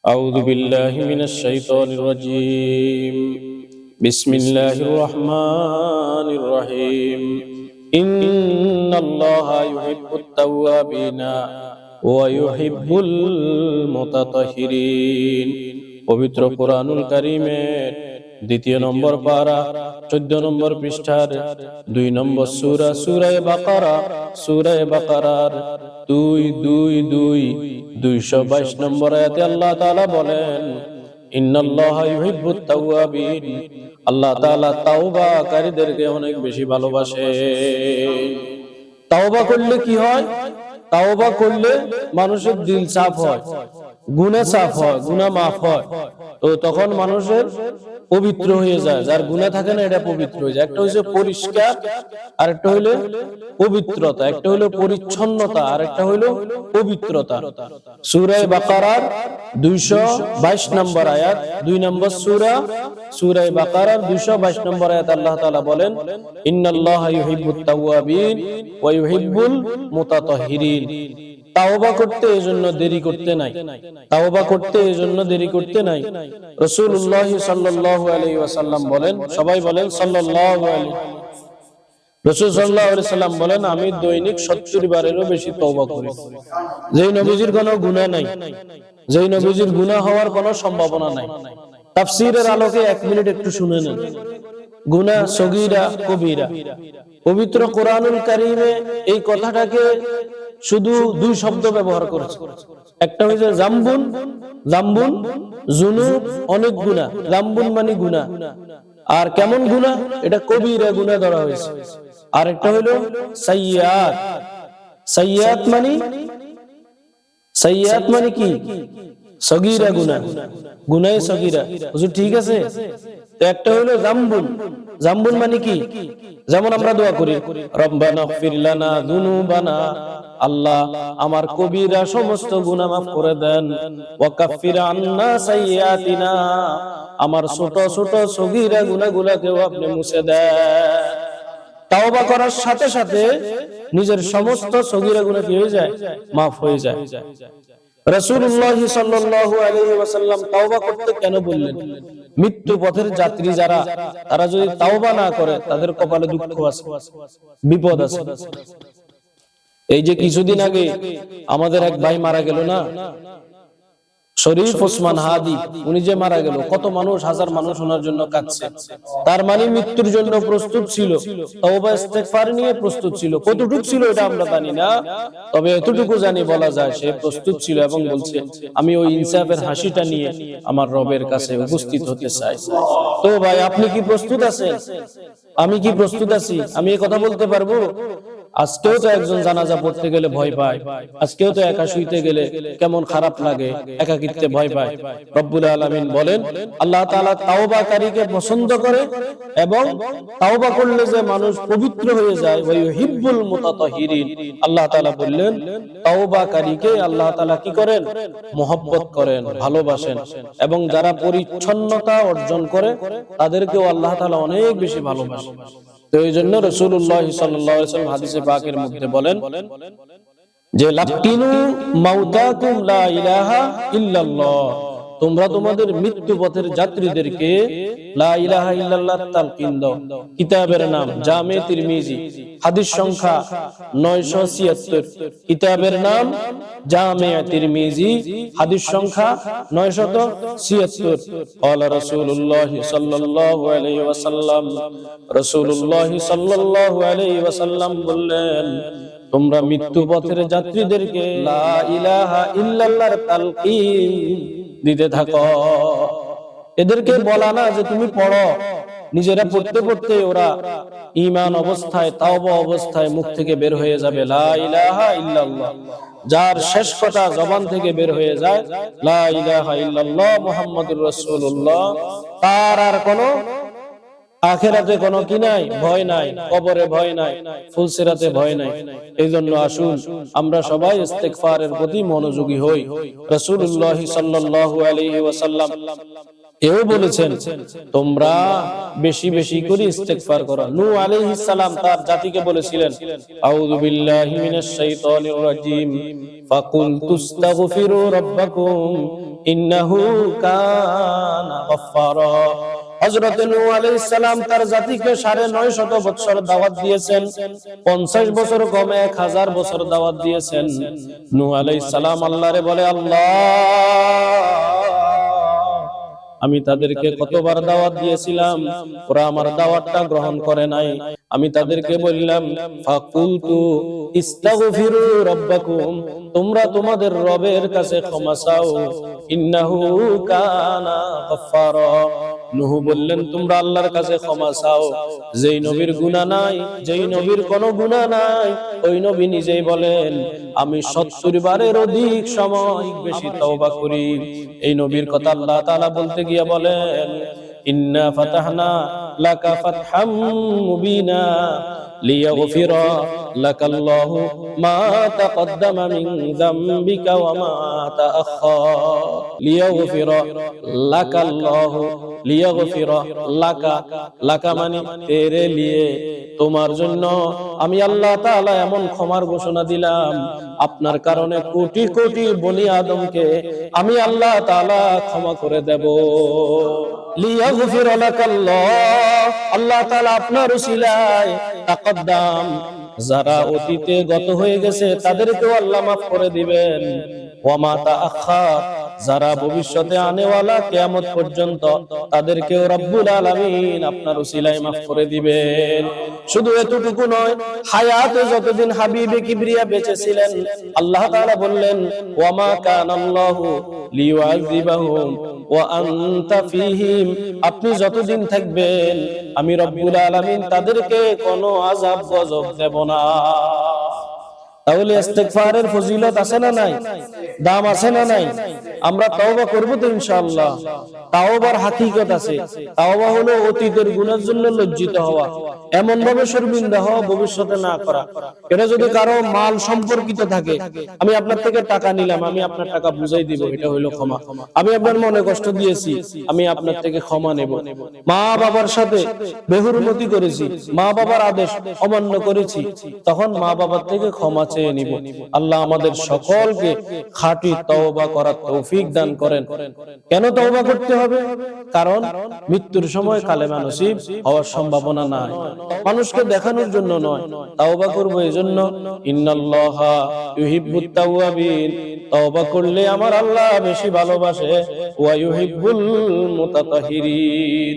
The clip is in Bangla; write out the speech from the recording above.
أعوذ بالله من الشيطان الرجيم. بسم الله الرحمن الرحيم. إن الله يحب التوابين ويحب المتطهرين. পবিত্র কুরআনুল কারীমের দ্বিতীয় নম্বর পারা 14 নম্বর পৃষ্ঠার 2 নম্বর সূরা সূরা বাকারার 222 নম্বর আয়াতে আল্লাহ তাআলা বলেন, ইন্নাল্লাহা ইউহিব্বুত তাওয়াবিন, আল্লাহ তাআলা তাওবাকারীদেরকে অনেক বেশি ভালোবাসে। তাওবা করলে কি হয়? তাওবা করলে মানুষের দিল সাফ হয়, গুনাহ সাফ হয়, গুনাহ মাফ হয়। তো তখন মানুষের পবিত্র হয়ে যায়, যার গুনাহ থাকে না এটা পবিত্র হয়ে যায়। একটা হচ্ছে পরিষ্কার, আর একটা হলো পবিত্রতা, একটা হলো পরিচ্ছন্নতা, আর একটা হলো পবিত্রতা। সূরা বাকারার 222 নম্বর আয়াত, 2 নম্বর সূরা বাকারার 222 নম্বর আয়াত আল্লাহ তাআলা বলেন, ইন্নাল্লাহা ইউহিব্বুত তাওয়াবিন ওয়া ইউহিব্বুল মুতাতাহহিরিন। তাওবা করতে এজন্য দেরি করতে নাই, তাওবা করতে এজন্য দেরি করতে নাই। রাসূলুল্লাহ সাল্লাল্লাহু আলাইহি ওয়াসাল্লাম বলেন, সবাই বলেন সাল্লাল্লাহু আলাইহি, রাসূল সাল্লাল্লাহু আলাইহি ওয়াসাল্লাম বলেন, আমি দৈনিক 70 বারেরও বেশি তওবা করি। যেই নবীজির কোনো গুনাহ নাই, যেই নবীজির গুনাহ হওয়ার কোনো সম্ভাবনা নাই। তাফসীরের আলোকে 1 মিনিট একটু শুনে নেন। গুনাহ সগীরা কবীরা, পবিত্র কোরআনুল কারীমে এই কথাটাকে শুধু 2 শব্দ ব্যবহার করেছে। একটা হচ্ছে জামবুন, জামবুন যুনুব, অনেক গুনাহ। জামবুন মানে গুনাহ, আর কেমন গুনাহ? এটা কবিরা গুনাহ ধরা হয়েছে। আর একটা হলো সাইয়্যাত। সাইয়্যাত মানে কি? সগীরা গুনাহ, গুনাহে সগীরা। হুজুর ঠিক আছে? তো একটা হলো জামবুন। জামবুন মানে কি? যেমন আমরা দোয়া করি, রব্বানা ইগফির লানা যুনুবানা, আল্লাহ আমার কবিরা সমস্ত গুনাহ মাফ করে দেন, ওয়া কাফির আন্না সাইয়্যাতিনা, আমার ছোট ছোট সগীরা গুনাহগুলোকেও আপনি মুছে দেন। তাওবা করার সাথে সাথে নিজের সমস্ত সগীরা গুনাহ কি হয়ে যায়? মাফ হয়ে যায়। রাসূলুল্লাহ সাল্লাল্লাহু আলাইহি ওয়াসাল্লাম তাওবা করতে কেন বললেন? মৃত্যু পথের যাত্রী যারা, তারা যদি তাওবা না করে তাদের কপালে দুঃখ আছে, বিপদ আছে। এই যে কিছুদিন আগে আমাদের এক ভাই মারা গেল না, শরীফ ওসমান হাদি, উনি যে মারা গেল, কত মানুষ, হাজার মানুষ ওনার জন্য কাঁদছে। তার মানে মৃত্যুর জন্য প্রস্তুত ছিল, তওবা ইস্তেগফার নিয়ে প্রস্তুত ছিল। কতটুকু ছিল এটা আমরা জানি না, তবে এতটুকু জানি বলা যায় সে প্রস্তুত ছিল এবং বলছে, আমি ওই ইনসাফের হাসিটা নিয়ে আমার রবের কাছে উপস্থিত হতে চাই। তো ভাই, আপনি কি প্রস্তুত আছেন? আমি কি প্রস্তুত আছি? আমি এই কথা বলতে পারবো? আজকেও তো একজন জানাজা পড়তে গেলে ভয় পায়, আজকেও তো একা শুইতে গেলে কেমন খারাপ লাগে, একাকিত্বে ভয় পায়। রব্বুল আলামিন বলেন, আল্লাহ তাআলা তাওবাকারীকে পছন্দ করে, এবং তাওবা করলে যে মানুষ পবিত্র হয়ে যায়, ওয়া ইউহিব্বুল মুতাতাহহিরিন। আল্লাহ তাআলা বললেন, তাওবাকারীকে আল্লাহ তাআলা কি করেন? মহব্বত করেন, ভালোবাসেন, এবং যারা পরিচ্ছন্নতা অর্জন করে তাদেরকেও আল্লাহ তাআলা অনেক বেশি ভালোবাসেন। তো এই জন্য রাসূলুল্লাহ সাল্লাল্লাহু আলাইহি ওয়াসাল্লাম হাদিসে পাকের মধ্যে বলেন যে, লাকিনু মাউতাকুম লা ইলাহা ইল্লাল্লাহ, তোমরা তোমাদের মৃত্যু পথের যাত্রীদেরকে লা ইলাহা ইল্লাল্লাহ তালকিন দাও। কিতাবের নাম জামে তিরমিজি, হাদিস সংখ্যা 976। কিতাবের নাম জামে তিরমিজি, হাদিস সংখ্যা 976। ক্বালা রাসূলুল্লাহ সাল্লাল্লাহু আলাইহি ওয়াসাল্লাম, রাসূলুল্লাহ সাল্লাল্লাহু আলাইহি ওয়াসাল্লাম বললেন, তোমরা মৃত্যু পথের যাত্রীদেরকে লা ইলাহা ইল্লাল্লাহর তালকিন দিতে থাকো। এদেরকে বলা না যে তুমি পড়ো, নিজেরা পড়তে পড়তে ওরা ঈমান অবস্থায়, তাওবা অবস্থায় মুখ থেকে বের হয়ে যাবে লা ইলাহা ইল্লাল্লাহ। যার শেষ কথা জবান থেকে বের হয়ে যায় লা ইলাহা ইল্লাল্লাহ মুহাম্মাদুর রাসূলুল্লাহ, তার আর কোনো আখিরাতে কোনো কি নাই, ভয় নাই, কবরে ভয় নাই, ফুলসিরাতে ভয় নাই। এইজন্য আসুন আমরা সবাই ইস্তেগফারের প্রতি মনোযোগী হই। রাসূলুল্লাহ সাল্লাল্লাহু আলাইহি ওয়াসাল্লাম এও বলেছেন তোমরা বেশি বেশি করে ইস্তেগফার করো। নূহ আলাইহিস সালাম তার জাতিকে বলেছিলেন, আউযু বিল্লাহি মিনাশ শাইতানির রাজিম ফাকুলতু আস্তাগফিরু রাব্বাকুম ইন্নাহু কানা গাফফারা। হযরত নূহ আলাইহিস সালাম তার জাতিকে ৯৫০ বছর দাওয়াত দিয়েছেন, ৫০ বছর কমে ১০০০ বছর দাওয়াত দিয়েছেন। নূহ আলাইহিস সালাম আল্লাহরে বলে, আল্লাহ আমি তাদেরকে কতবার দাওয়াত দিয়েছিলাম, ওরা আমার দাওয়াতটা গ্রহণ করে নাই। আমি তাদেরকে বললাম, ফাকুলতু ইস্তাগফিরু রাব্বাকুম, তোমরা তোমাদের রবের কাছে ক্ষমা চাও, ইন্নাহু কানা গাফফারা। নূহ বললেন, তোমরা আল্লাহর কাছে ক্ষমা চাও, যেই নবীর গুনাহ নাই, যেই নবীর কোনো গুনাহ নাই, ওই নবী নিজেই বলেন আমি ৭০ বারের অধিক সময় বেশি তওবা করি। এই নবীর কথা আল্লাহ তাআলা বলতে গিয়ে বলেন, ইন্না ফাতাহনা লাকা ফাতহাম মুবিনা লিয়াগফিরা লাকাল্লাহু মা তাকদ্দামা মিন যামবিকা ওয়া মা তাআখার। লিয়াগফিরা লাকাল্লাহু, লিয়াগফিরা লাকা, লাকা মানে তেরে লিয়ে, তোমার জন্য আমি আল্লাহ তাআলা এমন ক্ষমার ঘোষণা দিলাম, আপনার কারণে কোটি কোটি বনি আদমকে আমি আল্লাহ তাআলা ক্ষমা করে দেব। লিয়াগফিরা লাকাল্লাহ, আল্লাহ তাআলা আপনার উসিলায় তাকদ্দাম, যারা অতীতে গত হয়ে গেছে তাদেরকেও আল্লাহ মাফ করে দিবেন, ওয়া মা তাআখার, যারা ভবিষ্যতে আনেওয়ালা কিয়ামত পর্যন্ত তাদেরকেও রব্বুল আলামিন আপনার উসিলায় মাফ করে দিবেন। শুধু এতটুকু নয়, হায়াতে যতদিন হাবিবে কিবরিয়া বেঁচে ছিলেন আল্লাহ তাআলা বললেন, ওয়া মা কানাল্লাহু লিয়ুআযিবাহুম ওয়া আনতা ফীহিম, আপনি যতদিন থাকবেন আমি রব্বুল আলামিন তাদেরকে কোনো আযাব গজব দেব না। তাহলে ইস্তেগফারের ফজিলত আছে না নাই, দাম আছে না নাই? আমরা তওবা করব তো ইনশাআল্লাহ। তাওবার হাকিকত আছে। তাওবা হলো অতীতের গুনাহের জন্য লজ্জিত হওয়া, এমন ভাবে শর্মিন্দা হওয়া ভবিষ্যতে না করা। এটা যদি কারো মাল সম্পর্কিত থাকে, আমি আপনার থেকে টাকা নিলাম, আমি আপনার টাকা বুঝাই দিব, এটা হলো ক্ষমা। আমি আপনার মনে কষ্ট দিয়েছি, আমি আপনার থেকে ক্ষমা নেব। মা বাবার সাথে বেহুরমতি করেছি, মা বাবার আদেশ অমান্য করেছি, তখন মা বাবার থেকে ক্ষমা চেয়ে নিব। আল্লাহ আমাদের সকলকে খাঁটি তওবা করার তৌফিক দান করেন। কেন তওবা করতে হবে? কারণ মৃত্যুর সময় কালেমা নসিব হওয়ার সম্ভাবনা নাই। মানুষকে দেখানোর জন্য নয়, তওবা করব এজন্য। ইন্নাল্লাহা ইউহিব্বুত তাওয়াবিন, তওবা করলে আমার আল্লাহ বেশি ভালোবাসে, ওয়া ইউহিব্বুল মুতাতাহিরিন।